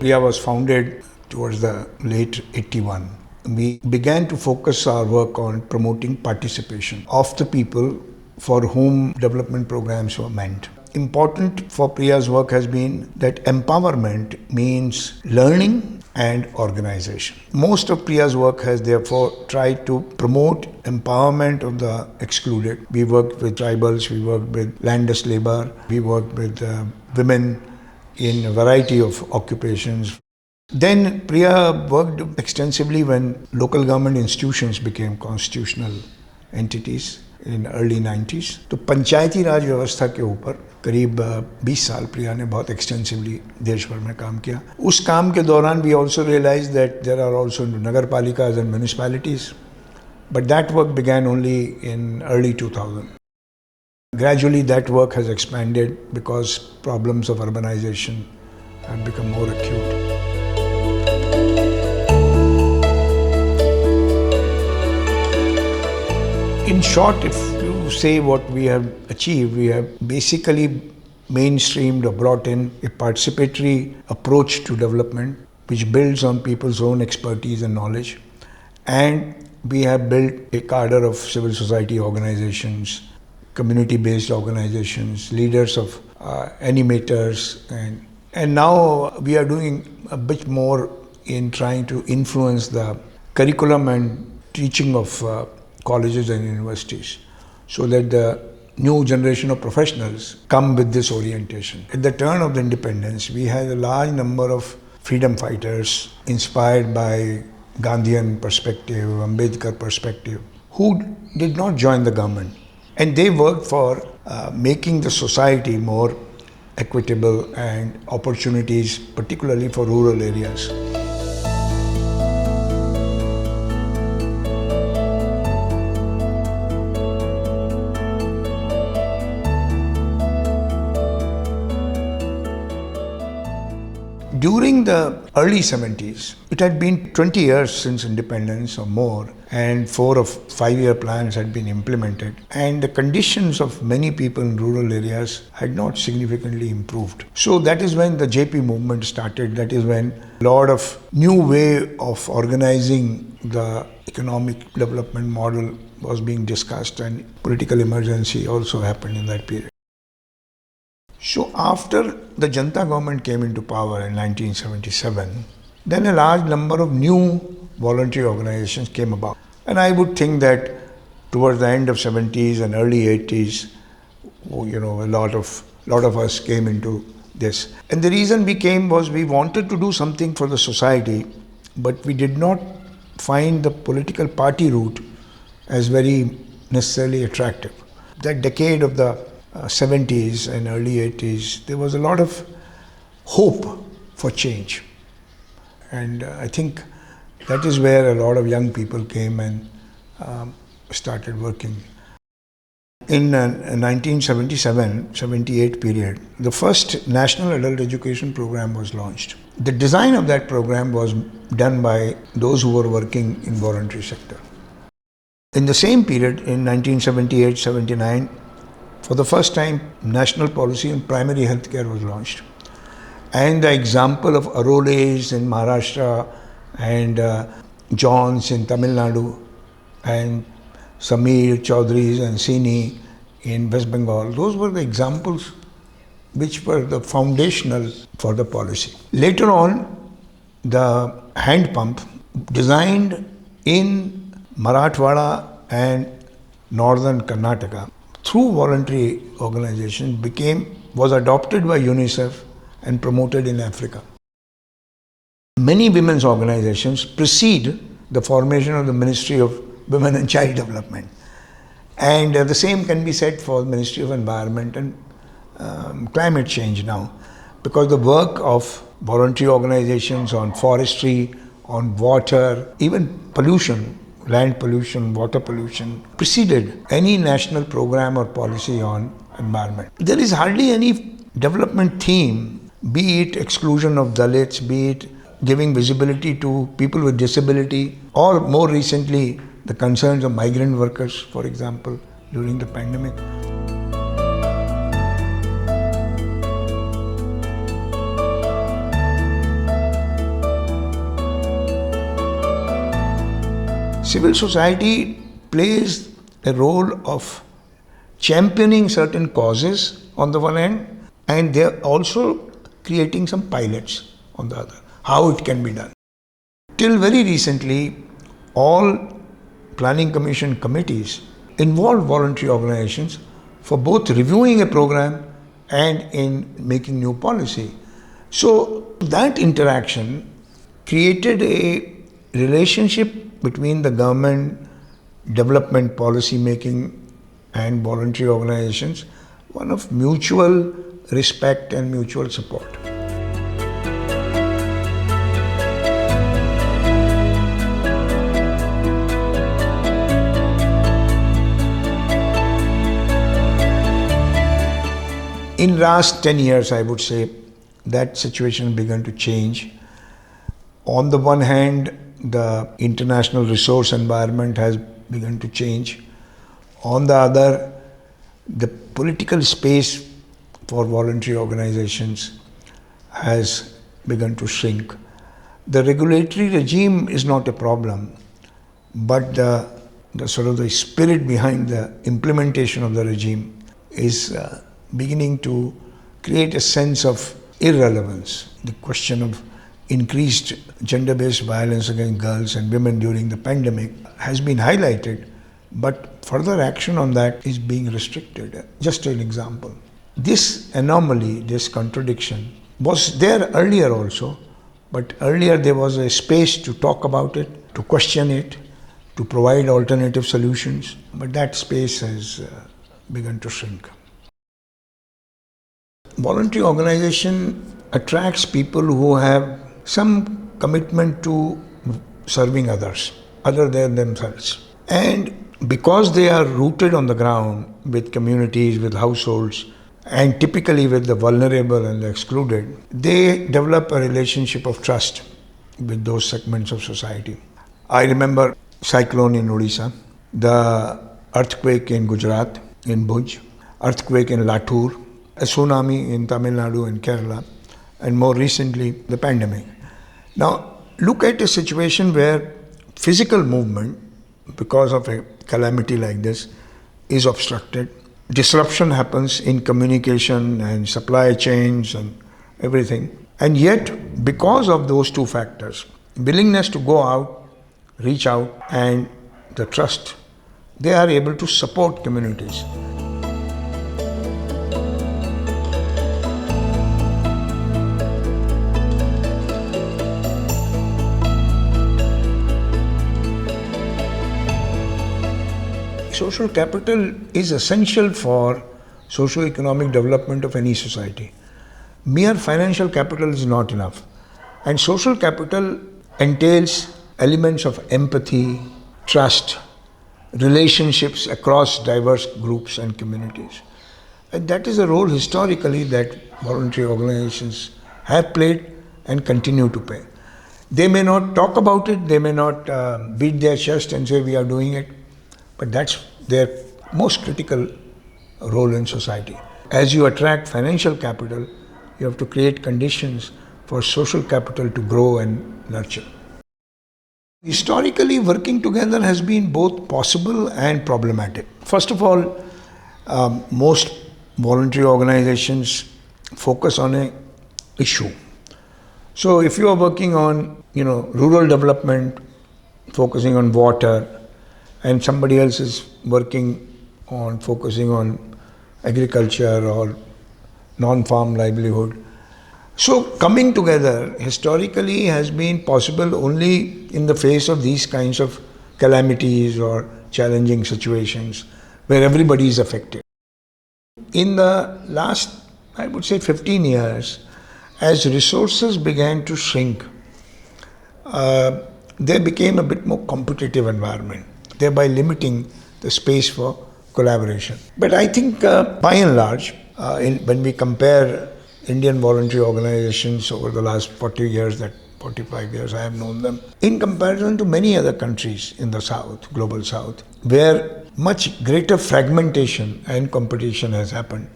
PRIA was founded towards the late 81. We began to focus our work on promoting participation of the people for whom development programs were meant. Important for PRIA's work has been that empowerment means learning and organization. Most of PRIA's work has therefore tried to promote empowerment of the excluded. We worked with tribals, we worked with landless labor, we worked with women in a variety of occupations. Then PRIA worked extensively when local government institutions became constitutional entities in early 90s. तो पंचायती राज व्यवस्था के ऊपर करीब 20 साल प्रिया ने बहुत extensively देश भर में काम किया. उस काम के दौरान we also realized that there are also nagar palikas and municipalities, but that work began only in early 2000. Gradually that work has expanded because problems of urbanization have become more acute. In short, if you say what we have achieved, we have basically mainstreamed or brought in a participatory approach to development which builds on people's own expertise and knowledge. And we have built a cadre of civil society organizations, community-based organizations, leaders of animators, and now we are doing a bit more in trying to influence the curriculum and teaching of colleges and universities so that the new generation of professionals come with this orientation. At the turn of the independence, we had a large number of freedom fighters inspired by Gandhian perspective, Ambedkar perspective, who did not join the government. And they worked for making the society more equitable and opportunities, particularly for rural areas. During the early 70s, it had been 20 years since independence or more, and 4 or 5 year plans had been implemented, and the conditions of many people in rural areas had not significantly improved. So that is when the JP movement started. That is when a lot of new way of organizing the economic development model was being discussed, and political emergency also happened in that period. So after the Janata government came into power in 1977, then a large number of new voluntary organizations came about. And I would think that towards the end of 70s and early 80s, a lot of us came into this. And the reason we came was we wanted to do something for the society, but we did not find the political party route as very necessarily attractive. That decade of the 70s and early 80s, there was a lot of hope for change. And I think that is where a lot of young people came and started working. In 1977-78 period, the first National Adult Education Program was launched. The design of that program was done by those who were working in voluntary sector. In the same period, in 1978-79, for the first time, national policy on primary health care was launched. And the example of Aroles in Maharashtra and Johns in Tamil Nadu and Samir Chaudhry's and Sini in West Bengal, those were the examples which were the foundational for the policy. Later on, the hand pump designed in Marathwada and northern Karnataka through voluntary organizations was adopted by UNICEF and promoted in Africa. Many women's organizations precede the formation of the Ministry of Women and Child Development. And the same can be said for the Ministry of Environment and Climate Change now, because the work of voluntary organizations on forestry, on water, even pollution, land pollution, water pollution, preceded any national program or policy on environment. There is hardly any development theme, be it exclusion of Dalits, be it giving visibility to people with disability, or more recently, the concerns of migrant workers, for example, during the pandemic. Civil society plays a role of championing certain causes on the one hand, and they're also creating some pilots on the other, how it can be done. Till very recently, all planning commission committees involved voluntary organizations for both reviewing a program and in making new policy. So that interaction created a relationship between the government, development policy making and voluntary organizations, one of mutual respect and mutual support. In last 10 years, I would say, that situation began to change. On the one hand, the international resource environment has begun to change. On the other, the political space for voluntary organizations has begun to shrink. The regulatory regime is not a problem, but the sort of the spirit behind the implementation of the regime is beginning to create a sense of irrelevance. The question of increased gender-based violence against girls and women during the pandemic has been highlighted, but further action on that is being restricted. Just an example. This anomaly, this contradiction, was there earlier also, but earlier there was a space to talk about it, to question it, to provide alternative solutions, but that space has begun to shrink. Voluntary organization attracts people who have some commitment to serving others, other than themselves. And because they are rooted on the ground with communities, with households, and typically with the vulnerable and the excluded, they develop a relationship of trust with those segments of society. I remember cyclone in Odisha, the earthquake in Gujarat, in Bhuj, earthquake in Latur, a tsunami in Tamil Nadu and Kerala, and more recently, the pandemic. Now, look at a situation where physical movement, because of a calamity like this, is obstructed. Disruption happens in communication and supply chains and everything. And yet, because of those two factors, willingness to go out, reach out, and the trust, they are able to support communities. Social capital is essential for socio-economic development of any society. Mere financial capital is not enough. And social capital entails elements of empathy, trust, relationships across diverse groups and communities. And that is a role historically that voluntary organizations have played and continue to play. They may not talk about it, they may not beat their chest and say we are doing it, but that's their most critical role in society. As you attract financial capital, you have to create conditions for social capital to grow and nurture. Historically, working together has been both possible and problematic. First of all, most voluntary organizations focus on an issue. So if you are working on, rural development, focusing on water, and somebody else is working on focusing on agriculture or non-farm livelihood. So coming together historically has been possible only in the face of these kinds of calamities or challenging situations where everybody is affected. In the last, I would say 15 years, as resources began to shrink, there became a bit more competitive environment, thereby limiting the space for collaboration. But I think by and large, when we compare Indian voluntary organizations over the last 40 years, that 45 years I have known them, in comparison to many other countries in the South, global South, where much greater fragmentation and competition has happened,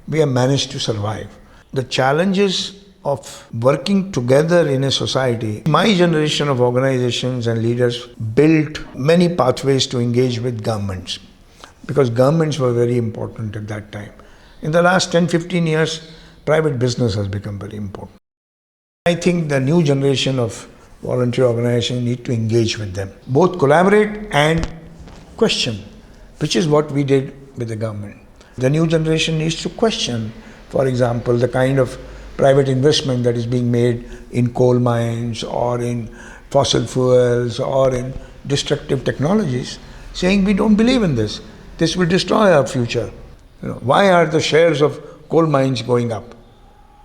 we have managed to survive. The challenges of working together in a society, my generation of organizations and leaders built many pathways to engage with governments, because governments were very important at that time. In the last 10-15 years, private business has become very important. I think the new generation of voluntary organizations need to engage with them, both collaborate and question, which is what we did with the government. The new generation needs to question, for example, the kind of private investment that is being made in coal mines or in fossil fuels or in destructive technologies, saying we don't believe in this. This will destroy our future. Why are the shares of coal mines going up?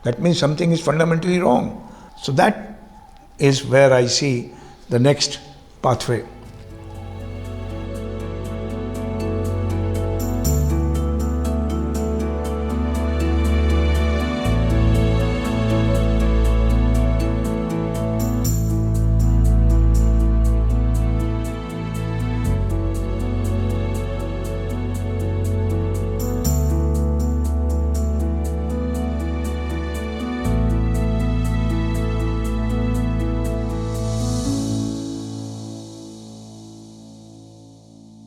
That means something is fundamentally wrong. So that is where I see the next pathway.